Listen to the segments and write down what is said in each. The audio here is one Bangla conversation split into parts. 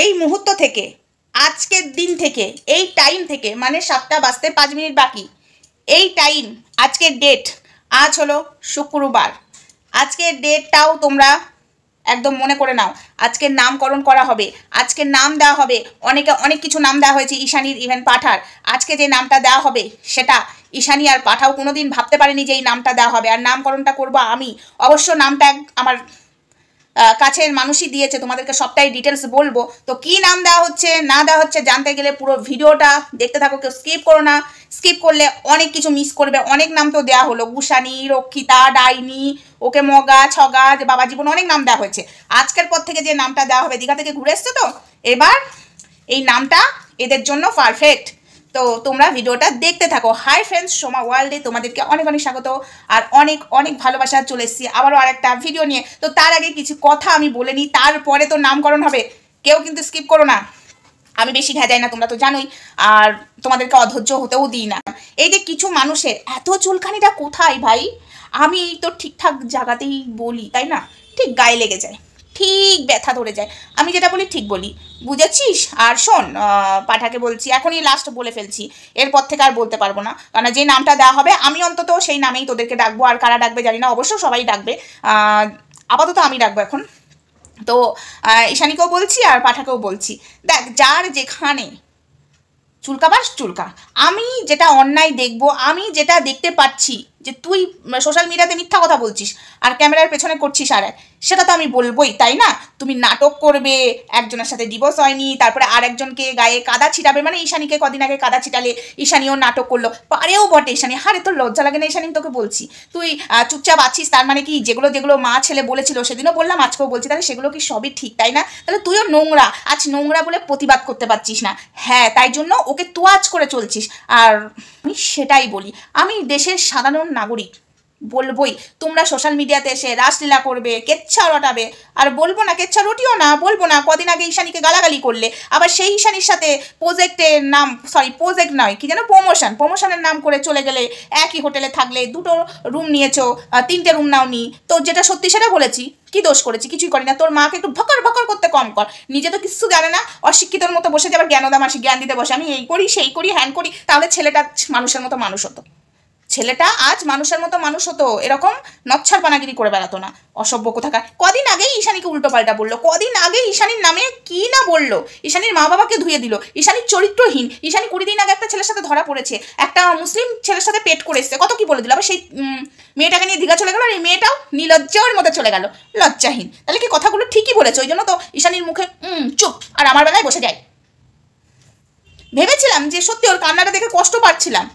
এই মুহূর্ত থেকে, আজকের দিন থেকে, এই টাইম থেকে, মানে 7টা বাজতে 5 মিনিট বাকি, এই টাইম, আজকের ডেট, আজ হলো শুক্রবার, আজকের ডেটটাও তোমরা একদম মনে করে নাও। আজকের নামকরণ করা হবে, আজকের নাম দেওয়া হবে। অনেকে অনেক কিছু নাম দেওয়া হয়েছে ঈশানীর, ইভেন পাঠার। আজকে যে নামটা দেওয়া হবে সেটা ঈশানী আর পাঠাও কোনোদিন ভাবতে পারেনি যে এই নামটা দেওয়া হবে। আর নামকরণটা করবো আমি। অবশ্য নামটা আমার কাছের মানুষই দিয়েছে, তোমাদেরকে সবটাই ডিটেলস বলবো। তো কি নাম দেওয়া হচ্ছে না দেওয়া হচ্ছে জানতে গেলে পুরো ভিডিওটা দেখতে থাকো, কেউ স্কিপ করো না। স্কিপ করলে অনেক কিছু মিস করবে। অনেক নাম তো দেওয়া হলো, গুসানি, রক্ষিতা, ডাইনি, ওকে মগা, ছগা, যে বাবা জীবন, অনেক নাম দেওয়া হয়েছে। আজকের পর থেকে যে নামটা দেওয়া হবে, দীঘা থেকে ঘুরে এসছে তো এবার এই নামটা এদের জন্য পারফেক্ট। তো তোমরা ভিডিওটা দেখতে থাকো। হাই ফ্রেন্ডস, সোমা ওয়ার্ল্ডে তোমাদেরকে অনেক অনেক স্বাগত আর অনেক অনেক ভালোবাসা। চলে এসেছি আবারও আরেকটা ভিডিও নিয়ে। তো তার আগে কিছু কথা আমি বলে নিই, তারপরে তো নামকরণ হবে। কেউ কিন্তু স্কিপ করো না। আমি বেশি ঘেজাই না, তোমরা তো জানোই, আর তোমাদেরকে অধৈর্য হতেও দিই না। এই যে কিছু মানুষের এত চুলকানিটা কোথায় ভাই, আমি তো ঠিকঠাক জায়গাতেই বলি, তাই না? ঠিক গায়ে লেগে যায়, ঠিক ব্যথা ধরে যায়। আমি যেটা বলি ঠিক বলি, বুঝেছিস? আর শোন, পাঠাকে বলছি, এখনই লাস্ট বলে ফেলছি, এরপর থেকে আর বলতে পারবো না। কারণ যে নামটা দেওয়া হবে আমি অন্তত সেই নামেই তোদেরকে ডাকবো। আর কারা ডাকবে জানি না, অবশ্য সবাই ডাকবে। আপাতত আমি ডাকবো এখন। তো ঈশানীকেও বলছি আর পাঠাকেও বলছি, দেখ যার যেখানে চুলকাবাস চুলকা। আমি যেটা অন্যায় দেখবো, আমি যেটা দেখতে পাচ্ছি যে তুই সোশ্যাল মিডিয়াতে মিথ্যা কথা বলছিস আর ক্যামেরার পেছনে করছিস আর সেটা তো আমি বলবোই, তাই না? তুমি নাটক করবে, একজনের সাথে ডিভোর্স হয়নি, তারপরে আর একজনকে গায়ে কাদা ছিটাবে, মানে ঈশানীকে কদিন আগে কাদা ছিটালে ঈশানীও নাটক করলো, পারেও বটে ঈশানী। হারে তোর লজ্জা লাগে না ঈশানী? তোকে বলছি তুই চুপচাপ আছিস, তার মানে কি যেগুলো যেগুলো মা ছেলে বলেছিল সেদিনও বললাম, আজকেও বলছি, তাহলে সেগুলো কি সবই ঠিক, তাই না? তাহলে তুইও নোংরা, আজ নোংরা বলে প্রতিবাদ করতে পারছিস না। হ্যাঁ, তাই জন্য ওকে তোয়াজ করে চলছিস। আর আমি সেটাই বলি, আমি দেশের সাধারণ নাগরিক, বলবোই তোমরা সোশ্যাল মিডিয়াতে এসে রাসলীলা করবে, কেচ্ছা রটাবে। আর বলবো না, কেচ্ছা রটিও না, বলবো না। কদিন আগে ঈশানীকে গালাগালি করলে, আবার সেই ঈশানীর সাথে প্রজেক্টের নাম, সরি প্রজেক্ট নয়, কি যেন, প্রমোশনের নাম করে চলে গেলে। একই হোটেলে থাকলে 2টো রুম নিয়েছো, 3টে রুম নাও নি। তো যেটা সত্যি সেটা বলেছি, কি দোষ করেছি? কিছুই করি না। তোর মাকে একটু ভকর ভকর করতে কম কর, নিজে তো কিছু জানে না, অশিক্ষিতর মতো বসে যাবার জ্ঞানদা মাসি জ্ঞান দিতে বসে, আমি এই করি সেই করি হ্যান করি। তাহলে ছেলেটা মানুষের মতো মানুষ হতো, ছেলেটা আজ মানুষের মতো মানুষ হতো, এরকম নচ্ছার পানাগিরি করে বেড়াতো না, অসভ্য কোথাকার। কদিন আগেই ঈশানীকে উল্টো পাল্টা বললো, কদিন আগে ঈশানীর নামে কি না বললো, ঈশানীর মা বাবাকে ধুয়ে দিল, ঈশানীর চরিত্রহীন। ঈশানী 20 দিন আগে একটা ছেলের সাথে ধরা পড়েছে, একটা মুসলিম ছেলের সাথে পেট করে এসছে, কত কি বলে দিল। আবার সেই মেয়েটাকে নিয়ে দীঘা চলে গেল, আর এই মেয়েটাও নির্লজ্জের মতো চলে গেল, লজ্জাহীন। তাহলে কি কথাগুলো ঠিকই বলেছে, ওই জন্য তো ঈশানীর মুখে চুপ, আর আমার বেলায় বসে যায়। ভেবেছিলাম যে সত্যি ওর কান্নাটা দেখে কষ্ট পাচ্ছিলাম,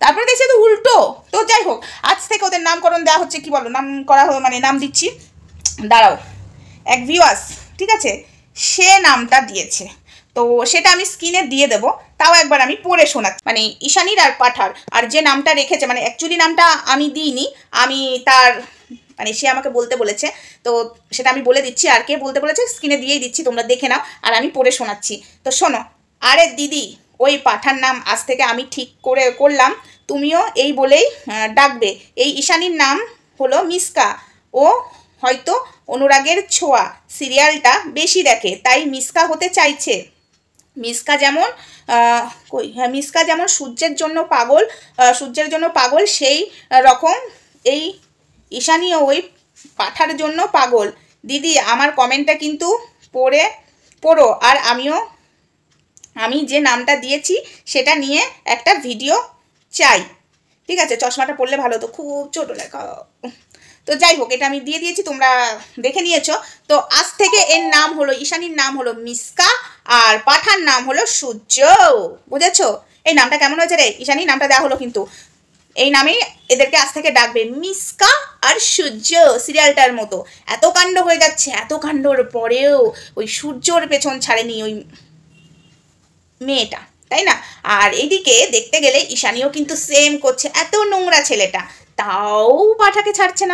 তারপরে দেখছি তো উল্টো। তো যাই হোক, আজ থেকে ওদের নামকরণ দেওয়া হচ্ছে, কি বলো, নাম করা মানে নাম দিচ্ছি, দাঁড়াও। এক ভিউয়ার্স, ঠিক আছে, সে নামটা দিয়েছে, তো সেটা আমি স্ক্রিনে দিয়ে দেবো, তাও একবার আমি পড়ে শোনাচ্ছি। মানে ঈশানীর আর পাঠার, আর যে নামটা রেখেছে, মানে অ্যাকচুয়ালি নামটা আমি দিইনি, আমি তার মানে সে আমাকে বলতে বলেছে, তো সেটা আমি বলে দিচ্ছি। আর কে বলতে বলেছে স্ক্রিনে দিয়েই দিচ্ছি, তোমরা দেখে নাও, আর আমি পড়ে শোনাচ্ছি। তো শোনো, আরে দিদি, ওই পাঠার নাম আজ থেকে আমি ঠিক করে করলাম, তুমিও এই বলেই ডাকবে। এই ঈশানীর নাম হলো মিসকা, ও হয়তো অনুরাগের ছোঁয়া সিরিয়ালটা বেশি দেখে, তাই মিসকা হতে চাইছে। মিসকা যেমন মিসকা যেমন সূর্যের জন্য পাগল, সেই রকম এই ঈশানীও ওই পাঠার জন্য পাগল। দিদি, আমার কমেন্টটা কিন্তু পড়ো, আর আমি যে নামটা দিয়েছি সেটা নিয়ে একটা ভিডিও চাই, ঠিক আছে? চশমাটা পড়লে ভালো, তো খুব ছোট লেখা। তো যাই হোক, এটা আমি দিয়ে দিয়েছি, তোমরা দেখে নিয়েছো। তো আজ থেকে এর নাম হলো, ঈশানীর নাম হলো মিসকা, আর পাঠার নাম হলো সূর্য, বুঝেছো? এই নামটা কেমন হয়েছে রে? ঈশানীর নামটা দেওয়া হলো, কিন্তু এই নামেই এদেরকে আজ থেকে ডাকবে, মিসকা আর সূর্য, সিরিয়ালটার মতো। এত কাণ্ড হয়ে যাচ্ছে, এত কাণ্ডর পরেও ওই সূর্যর পেছন ছাড়েনি ওই মেয়েটা, তাই না? আর এইদিকে দেখতে গেলে ঈশানীও কিন্তু সেম করছে, এত নোংরা ছেলেটা, তাও পাঠাকে ছাড়ছে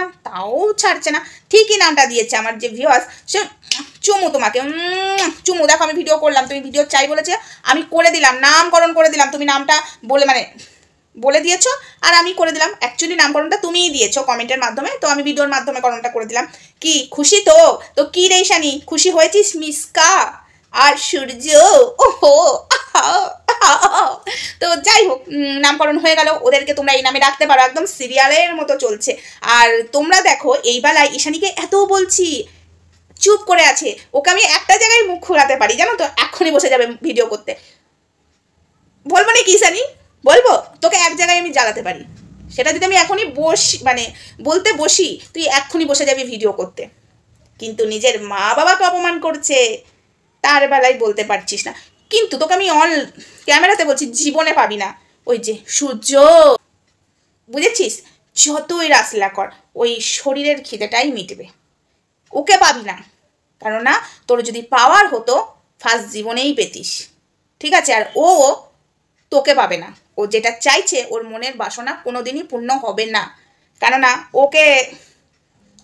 না, ঠিকই নামটা দিয়েছে আমার যে ভিউয়ার্স, সে চুমু তোমাকে, চুমু। দেখো আমি ভিডিও করলাম, তুমি ভিডিও চাই বলেছে, আমি করে দিলাম, নামকরণ করে দিলাম, তুমি নামটা বলে দিয়েছো, আর আমি করে দিলাম। অ্যাকচুয়ালি নামকরণটা তুমিই দিয়েছো কমেন্টের মাধ্যমে, তো আমি ভিডিওর মাধ্যমে করণটা করে দিলাম। কি খুশি? তো কি রে ঈশানী, খুশি হয়েছিস? মিসকা, আর সূর্য, ওহো, তো যাই হোক, নামকরণ হয়ে গেল, ওদেরকে তোমরা এই নামে রাখতে পারো, একদম সিরিয়ালের মতো চলছে। আর তোমরা দেখো এই বেলায় ঈশানীকে এত বলছি, চুপ করে আছে, ওকে আমি একটা জায়গায় মুখ খোলাতে পারি জানো তো, এক্ষুনি বসে যাবে ভিডিও করতে। বলবো না কি ঈশানী, বলবো তোকে এক জায়গায় আমি জ্বালাতে পারি, সেটা যদি আমি এখনই বলতে বসি, তুই এক্ষুনি বসে যাবি ভিডিও করতে। কিন্তু নিজের মা বাবাকে অপমান করছে, তার বেলায় বলতে পারছিস না। কিন্তু তোকে আমি ক্যামেরাতে বলছি, জীবনে পাবি না। ওই যে সূর্য, বুঝেছিস, যতই রাসলা কর, ওই শরীরের খিদেটাই মিটবে, ওকে পাবি না। কেননা তোর যদি পাওয়ার হতো ফার্স্ট জীবনেই পেতিস, ঠিক আছে? আর ও তোকে পাবে না, ও যেটা চাইছে ওর মনের বাসনা কোনোদিনই পূর্ণ হবে না। কেননা ওকে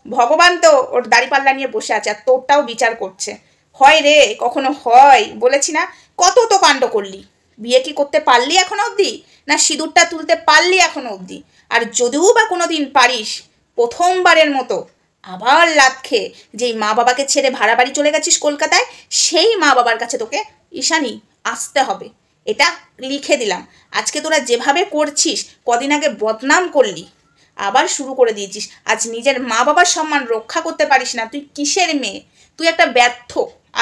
ভগবান তো ওর দাড়িপাল্লা নিয়ে বসে আছে, আর তোরটাও বিচার করছে। হয় রে, কখনো হয়? বলেছি না, কত তো কাণ্ড করলি, বিয়ে কি করতে পারলি এখনো অবধি? না সিঁদুরটা তুলতে পারলি এখনো অবধি? আর যদিও বা কোনো দিন পারিস, প্রথমবারের মতো আবার লাত খেয়ে যেই মা বাবাকে ছেড়ে ভাড়া বাড়ি চলে গেছিস কলকাতায়, সেই মা বাবার কাছে তোকে ঈশানী আসতে হবে, এটা লিখে দিলাম। আজকে তোরা যেভাবে করছিস, কদিন আগে বদনাম করলি, আবার শুরু করে দিয়েছিস। আজ নিজের মা বাবার সম্মান রক্ষা করতে পারিস না, তুই কিসের মেয়ে? তুই একটা ব্যর্থ।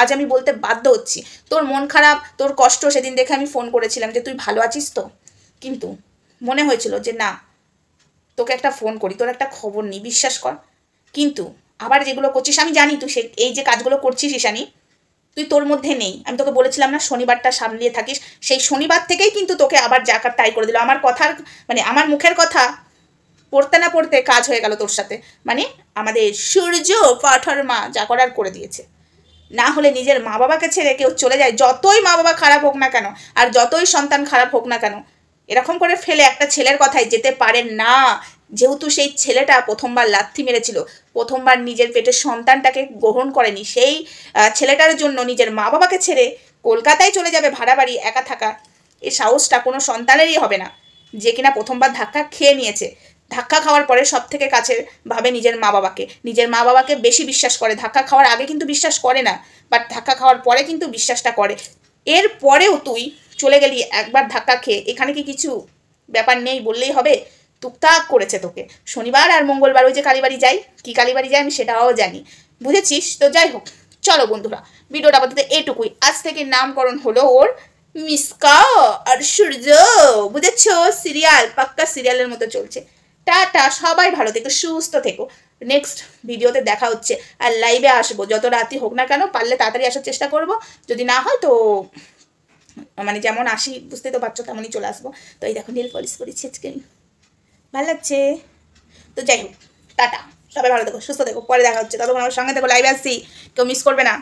আজ আমি বলতে বাধ্য হচ্ছি, তোর মন খারাপ, তোর কষ্ট সেদিন দেখে আমি ফোন করেছিলাম যে তুই ভালো আছিস তো, কিন্তু মনে হয়েছিল যে না, তোকে একটা ফোন করি, তোর একটা খবর নিই, বিশ্বাস কর। কিন্তু আবার যেগুলো করছিস, আমি জানি তুই এই যে কাজগুলো করছিস ঈশানী, তুই তোর মধ্যে নেই। আমি তোকে বলেছিলাম না শনিবারটা সামলিয়ে থাকিস, সেই শনিবার থেকেই কিন্তু তোকে আবার জাকার তাই করে দিল। আমার কথার মানে আমার মুখের কথা পড়তে না পড়তে কাজ হয়ে গেল তোর সাথে। মানে আমাদের সূর্য পাঠার মা যা করার করে দিয়েছে। না হলে নিজের মা বাবাকে ছেড়ে কেউ চলে যায়, যতই মা বাবা খারাপ হোক না কেন, আর যতই সন্তান খারাপ হোক না কেন, এরকম করে ফেলে একটা ছেলের কথায় যেতে পারে না। যেহেতু সেই ছেলেটা প্রথমবার লাথি মেরেছিল, প্রথমবার নিজের পেটের সন্তানটাকে গ্রহণ করেনি, সেই ছেলেটার জন্য নিজের মা বাবাকে ছেড়ে কলকাতায় চলে যাবে ভাড়া বাড়ি একা থাকা, এই সাহসটা কোনো সন্তানেরই হবে না, যে কিনা প্রথমবার ধাক্কা খেয়ে নিয়েছে। ধাক্কা খাওয়ার পরে সব থেকে কাছে ভাবে নিজের মা বাবাকে, নিজের মা বাবাকে বেশি বিশ্বাস করে। ধাক্কা খাওয়ার আগে কিন্তু বিশ্বাস করে না, বাট ধাক্কা খাওয়ার পরে কিন্তু বিশ্বাসটা করে। এর পরেও তুই চলে গেলি একবার ধাক্কা খেয়ে, এখানে কি কিছু ব্যাপার নেই বললেই হবে? টুকটাক করেছে তোকে। শনিবার আর মঙ্গলবার ওই যে কালীবাড়ি যাই, কি কালীবাড়ি যাই আমি সেটাও জানি, বুঝেছিস তো? যাই হোক, চলো বন্ধুরা, ভিডিওটা আপাতত এটুকুই। আজ থেকে নামকরণ হলো ওর মিসকা আর সূর্য, বুঝেছো? সিরিয়াল পাক্কা সিরিয়ালের মতো চলছে। টাটা, সবাই ভালো থেকো, সুস্থ থেকো। নেক্সট ভিডিওতে দেখা হচ্ছে। আর লাইভে আসবো, যত রাতি হোক না কেন, পারলে তাড়াতাড়ি আসার চেষ্টা করব, যদি না হয় তো মানে যেমন আসি বুঝতেই তো পারছো তেমনই চলে আসবো। তো এই দেখো নীল পলিশ করেছি আজকে, ভালো লাগছে। তো যাই হোক, টাটা, সবাই ভালো থেকো, সুস্থ থেকো, পরে দেখা হচ্ছে। ততক্ষণ আমার সঙ্গে থেকো, লাইভে আসছি, কেউ মিস করবে না।